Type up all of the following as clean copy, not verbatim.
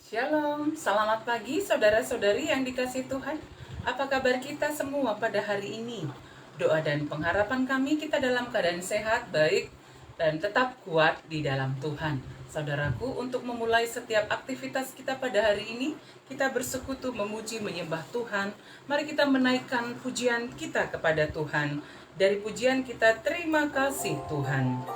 Shalom, selamat pagi saudara-saudari yang dikasihi Tuhan. Apa kabar kita semua pada hari ini? Doa dan pengharapan kami kita dalam keadaan sehat, baik, dan tetap kuat di dalam Tuhan. Saudaraku, untuk memulai setiap aktivitas kita pada hari ini, kita bersekutu memuji menyembah Tuhan. Mari kita menaikkan pujian kita kepada Tuhan. Dari pujian kita, terima kasih Tuhan.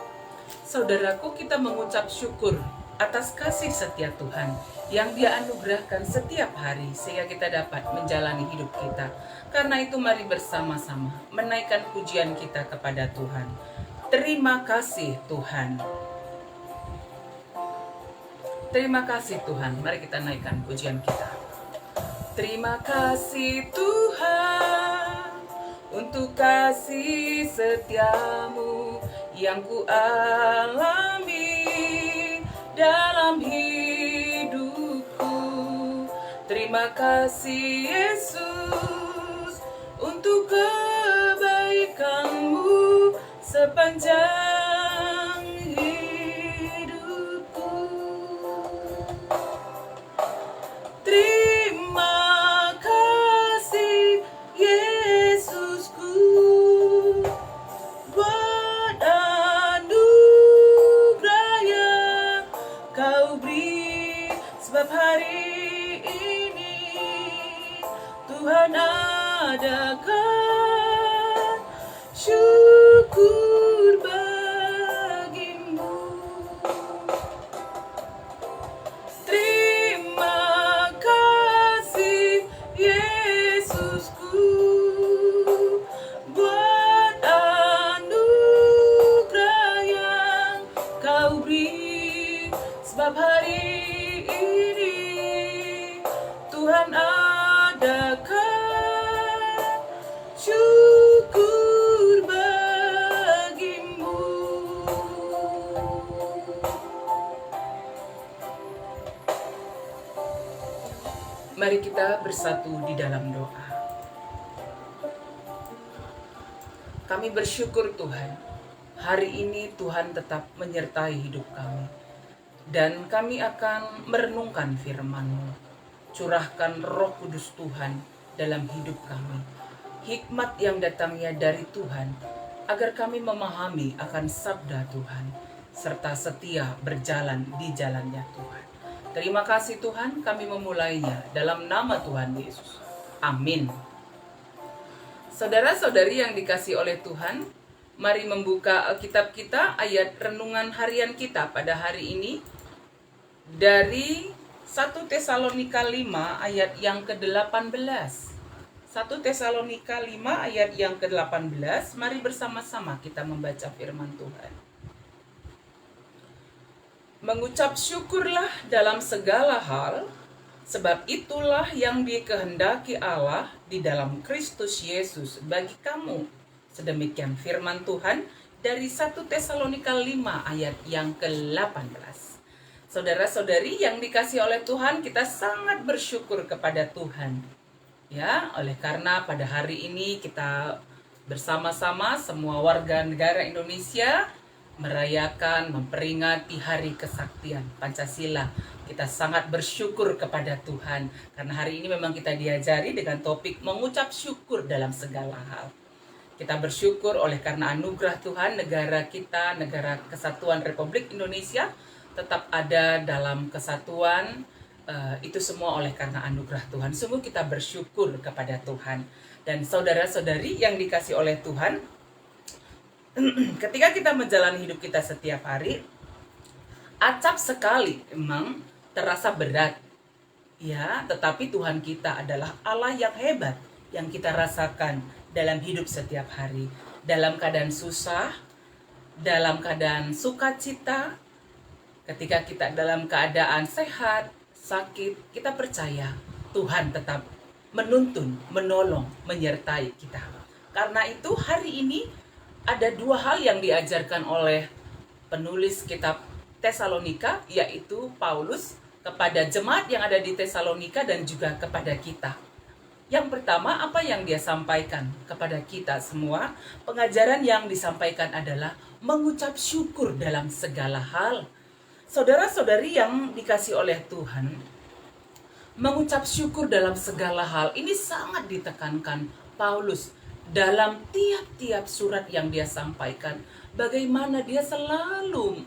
Saudaraku, kita mengucap syukur atas kasih setia Tuhan yang Dia anugerahkan setiap hari sehingga kita dapat menjalani hidup kita. Karena itu mari bersama-sama menaikkan pujian kita kepada Tuhan. Terima kasih Tuhan. Terima kasih Tuhan. Mari kita naikkan pujian kita. Terima kasih Tuhan untuk kasih setiamu yang ku alami dalam hidupku. Terima kasih Yesus untuk kebaikanmu sepanjang hidupku. Terima kasih Yesusku buat anugerah yang kau beri, sebab hari ini Tuhan adakan syukur bagimu. Terima kasih Yesusku buat anugerah yang kau beri, sebab hari ini Tuhan adakan syukur bagimu. Mari kita bersatu di dalam doa. Kami bersyukur Tuhan, hari ini Tuhan tetap menyertai hidup kami. Dan kami akan merenungkan firman-Mu. Curahkan Roh Kudus Tuhan dalam hidup kami. Hikmat yang datangnya dari Tuhan, agar kami memahami akan sabda Tuhan, serta setia berjalan di jalannya Tuhan. Terima kasih Tuhan, kami memulainya dalam nama Tuhan Yesus. Amin. Saudara-saudari yang dikasihi oleh Tuhan, mari membuka Alkitab kita, ayat renungan harian kita pada hari ini dari 1 Tesalonika 5 ayat yang ke-18. 1 Tesalonika 5 ayat yang ke-18. Mari bersama-sama kita membaca firman Tuhan. Mengucap syukurlah dalam segala hal, sebab itulah yang dikehendaki Allah di dalam Kristus Yesus bagi kamu. Sedemikian firman Tuhan dari 1 Tesalonika 5 ayat yang ke-18. Saudara-saudari yang dikasihi oleh Tuhan, kita sangat bersyukur kepada Tuhan. Ya, oleh karena pada hari ini kita bersama-sama semua warga negara Indonesia merayakan, memperingati Hari Kesaktian Pancasila. Kita sangat bersyukur kepada Tuhan karena hari ini memang kita diajari dengan topik mengucap syukur dalam segala hal. Kita bersyukur oleh karena anugerah Tuhan, negara kita, negara Kesatuan Republik Indonesia tetap ada dalam kesatuan. Itu semua oleh karena anugerah Tuhan. Sungguh kita bersyukur kepada Tuhan. Dan saudara-saudari yang dikasihi oleh Tuhan, ketika kita menjalani hidup kita setiap hari, acap sekali memang terasa berat. Ya, tetapi Tuhan kita adalah Allah yang hebat yang kita rasakan dalam hidup setiap hari. Dalam keadaan susah, dalam keadaan sukacita, ketika kita dalam keadaan sehat, sakit, kita percaya Tuhan tetap menuntun, menolong, menyertai kita. Karena itu hari ini ada dua hal yang diajarkan oleh penulis kitab Tesalonika, yaitu Paulus kepada jemaat yang ada di Tesalonika dan juga kepada kita. Yang pertama, apa yang dia sampaikan kepada kita semua, pengajaran yang disampaikan adalah mengucap syukur dalam segala hal. Saudara-saudari yang dikasih oleh Tuhan, Mengucap syukur dalam segala hal ini sangat ditekankan Paulus dalam tiap-tiap surat yang dia sampaikan. Bagaimana dia selalu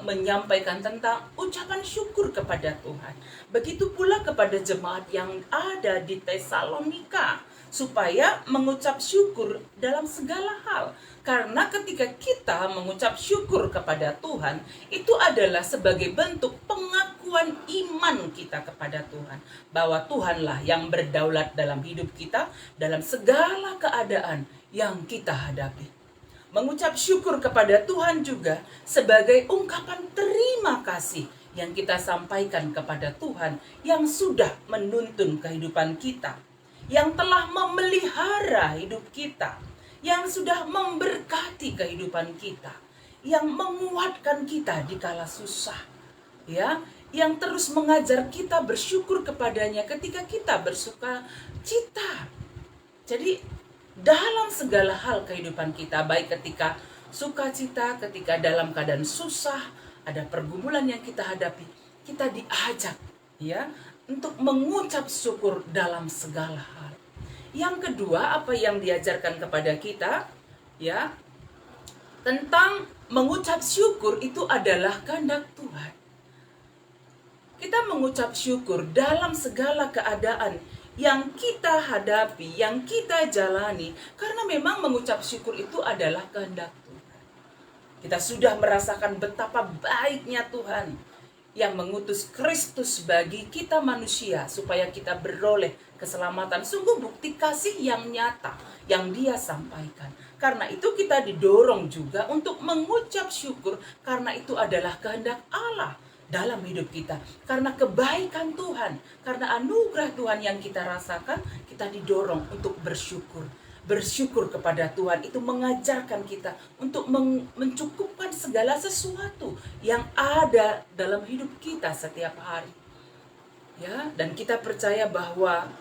menyampaikan tentang ucapan syukur kepada Tuhan. Begitu pula kepada jemaat yang ada di Tesalonika, supaya mengucap syukur dalam segala hal. Karena ketika kita mengucap syukur kepada Tuhan, itu adalah sebagai bentuk pengakuan iman kita kepada Tuhan, bahwa Tuhanlah yang berdaulat dalam hidup kita, dalam segala keadaan yang kita hadapi. Mengucap syukur kepada Tuhan juga sebagai ungkapan terima kasih yang kita sampaikan kepada Tuhan yang sudah menuntun kehidupan kita, yang telah memelihara hidup kita, yang sudah memberkati kehidupan kita, yang menguatkan kita di kala susah, ya, yang terus mengajar kita bersyukur kepadanya ketika kita bersuka cita. Jadi dalam segala hal kehidupan kita, baik ketika sukacita, ketika dalam keadaan susah, ada pergumulan yang kita hadapi, kita diajak, ya, untuk mengucap syukur dalam segala hal. Yang kedua, apa yang diajarkan kepada kita, ya, tentang mengucap syukur itu adalah kehendak Tuhan. Kita mengucap syukur dalam segala keadaan yang kita hadapi, yang kita jalani, karena memang mengucap syukur itu adalah kehendak Tuhan. Kita sudah merasakan betapa baiknya Tuhan yang mengutus Kristus bagi kita manusia supaya kita beroleh keselamatan. Sungguh bukti kasih yang nyata yang Dia sampaikan. Karena itu kita didorong juga untuk mengucap syukur, karena itu adalah kehendak Allah dalam hidup kita. Karena kebaikan Tuhan, karena anugerah Tuhan yang kita rasakan, kita didorong untuk bersyukur. Bersyukur kepada Tuhan itu mengajarkan kita untuk mencukupkan segala sesuatu yang ada dalam hidup kita setiap hari. Ya, dan kita percaya bahwa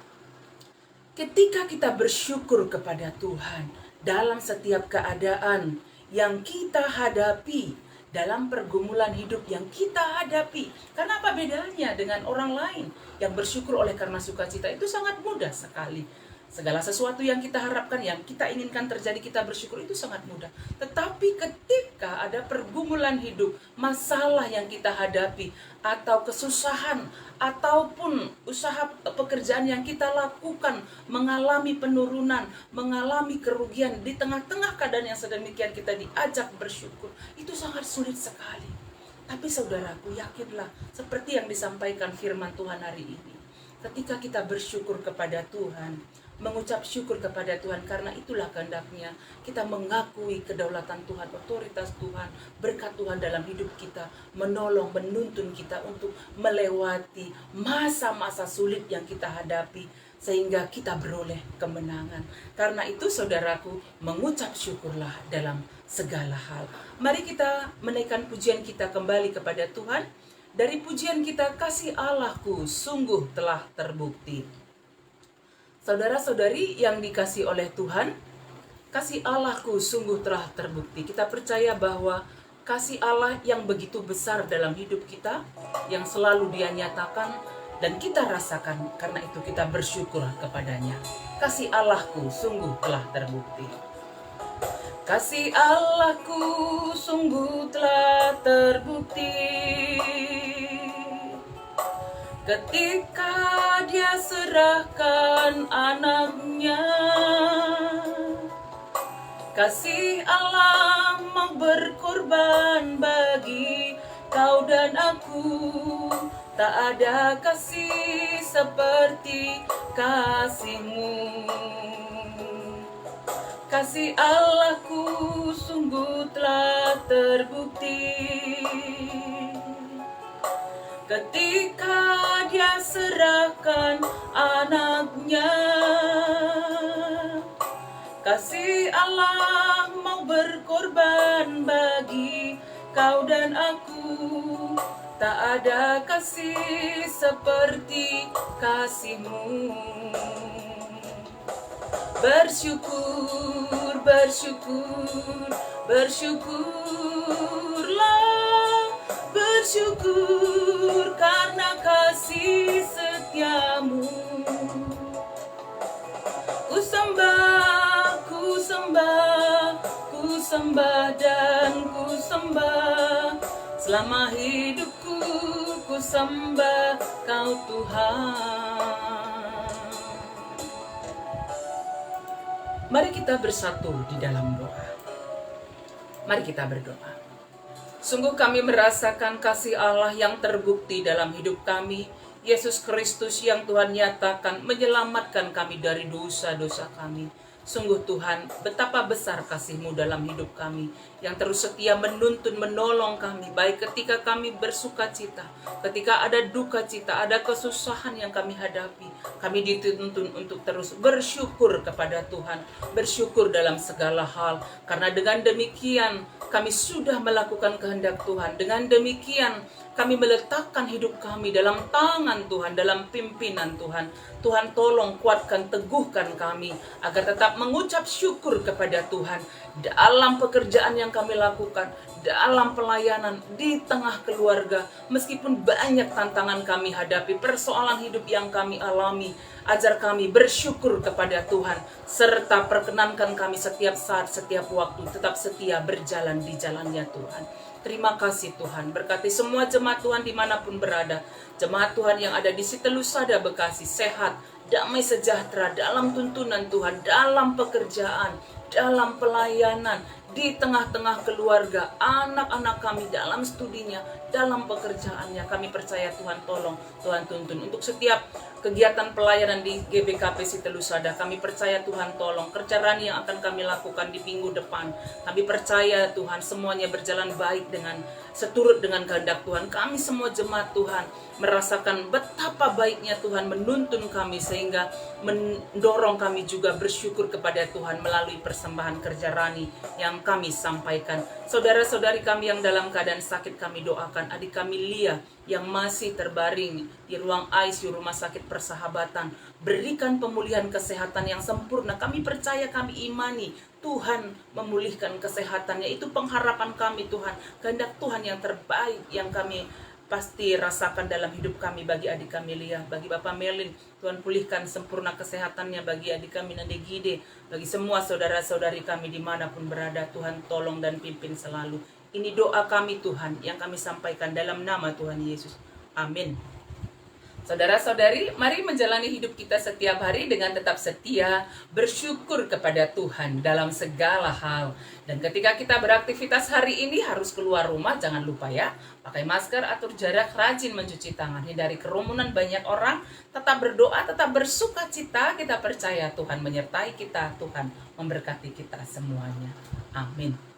ketika kita bersyukur kepada Tuhan dalam setiap keadaan yang kita hadapi, dalam pergumulan hidup yang kita hadapi. Karena apa bedanya dengan orang lain yang bersyukur oleh karena sukacita? Itu sangat mudah sekali. Segala sesuatu yang kita harapkan, yang kita inginkan terjadi, kita bersyukur, itu sangat mudah. Tetapi ketika ada pergumulan hidup, masalah yang kita hadapi, atau kesusahan, ataupun usaha pekerjaan yang kita lakukan mengalami penurunan, mengalami kerugian, di tengah-tengah keadaan yang sedemikian kita diajak bersyukur, itu sangat sulit sekali. Tapi saudaraku, yakinlah seperti yang disampaikan firman Tuhan hari ini, ketika kita bersyukur kepada Tuhan, mengucap syukur kepada Tuhan, karena itulah kehendaknya kita mengakui kedaulatan Tuhan, otoritas Tuhan, berkat Tuhan dalam hidup kita, menolong, menuntun kita untuk melewati masa-masa sulit yang kita hadapi, sehingga kita beroleh kemenangan. Karena itu saudaraku, mengucap syukurlah dalam segala hal. Mari kita menaikkan pujian kita kembali kepada Tuhan. Dari pujian kita, kasih Allahku sungguh telah terbukti. Saudara-saudari yang dikasih oleh Tuhan, kasih Allahku sungguh telah terbukti. Kita percaya bahwa kasih Allah yang begitu besar dalam hidup kita, yang selalu Dia nyatakan dan kita rasakan, karena itu kita bersyukur kepadanya. Kasih Allahku sungguh telah terbukti. Kasih Allahku sungguh telah terbukti ketika Dia serahkan anaknya. Kasih Allah mau berkorban bagi kau dan aku. Tak ada kasih seperti kasih-Mu. Kasih Allahku sungguh telah terbukti ketika Dia serahkan anaknya. Kasih Allah mau berkorban bagi kau dan aku. Tak ada kasih seperti kasih-Mu. Bersyukur, bersyukur, bersyukurlah, bersyukur karena kasih setia selama hidupku ku sembah Kau Tuhan. Mari kita bersatu di dalam doa. Mari kita berdoa. Sungguh kami merasakan kasih Allah yang terbukti dalam hidup kami. Yesus Kristus yang Tuhan nyatakan menyelamatkan kami dari dosa-dosa kami. Sungguh Tuhan, betapa besar kasih-Mu dalam hidup kami, yang terus setia menuntun, menolong kami, baik ketika kami bersuka cita, ketika ada duka cita, ada kesusahan yang kami hadapi. Kami dituntun untuk terus bersyukur kepada Tuhan, bersyukur dalam segala hal, karena dengan demikian kami sudah melakukan kehendak Tuhan. Dengan demikian kami meletakkan hidup kami dalam tangan Tuhan, dalam pimpinan Tuhan. Tuhan tolong kuatkan, teguhkan kami agar tetap mengucap syukur kepada Tuhan dalam pekerjaan yang kami lakukan, dalam pelayanan, di tengah keluarga. Meskipun banyak tantangan kami hadapi, persoalan hidup yang kami alami, ajar kami bersyukur kepada Tuhan, serta perkenankan kami setiap saat, setiap waktu tetap setia berjalan di jalannya Tuhan. Terima kasih Tuhan, berkati semua jemaat Tuhan dimanapun berada. Jemaat Tuhan yang ada di Sitelusada Bekasi, sehat, damai sejahtera dalam tuntunan Tuhan, dalam pekerjaan, dalam pelayanan, di tengah-tengah keluarga, anak-anak kami dalam studinya, dalam pekerjaannya. Kami percaya Tuhan tolong, Tuhan tuntun. Untuk setiap kegiatan pelayanan di GBKP Sitelusada, kami percaya Tuhan tolong. Kerja rani yang akan kami lakukan di minggu depan, kami percaya Tuhan semuanya berjalan baik dengan seturut dengan kehendak Tuhan. Kami semua jemaat Tuhan merasakan betapa baiknya Tuhan menuntun kami, sehingga mendorong kami juga bersyukur kepada Tuhan melalui persembahan kerja rani yang kami sampaikan. Saudara-saudari kami yang dalam keadaan sakit, kami doakan. Adik kami Lia yang masih terbaring di ruang ICU Rumah Sakit Persahabatan, berikan pemulihan kesehatan yang sempurna. Kami percaya, kami imani Tuhan memulihkan kesehatannya. Itu pengharapan kami Tuhan, kehendak Tuhan yang terbaik yang kami pasti rasakan dalam hidup kami. Bagi adik kami Lia, bagi Bapak Melin, Tuhan pulihkan sempurna kesehatannya. Bagi adik kami Nande Gide, bagi semua saudara-saudari kami dimanapun berada, Tuhan tolong dan pimpin selalu. Ini doa kami Tuhan yang kami sampaikan dalam nama Tuhan Yesus. Amin. Saudara-saudari, mari menjalani hidup kita setiap hari dengan tetap setia, bersyukur kepada Tuhan dalam segala hal. Dan ketika kita beraktivitas hari ini harus keluar rumah, jangan lupa ya, pakai masker, atur jarak, rajin mencuci tangan, hindari kerumunan banyak orang, tetap berdoa, tetap bersuka cita. Kita percaya Tuhan menyertai kita, Tuhan memberkati kita semuanya. Amin.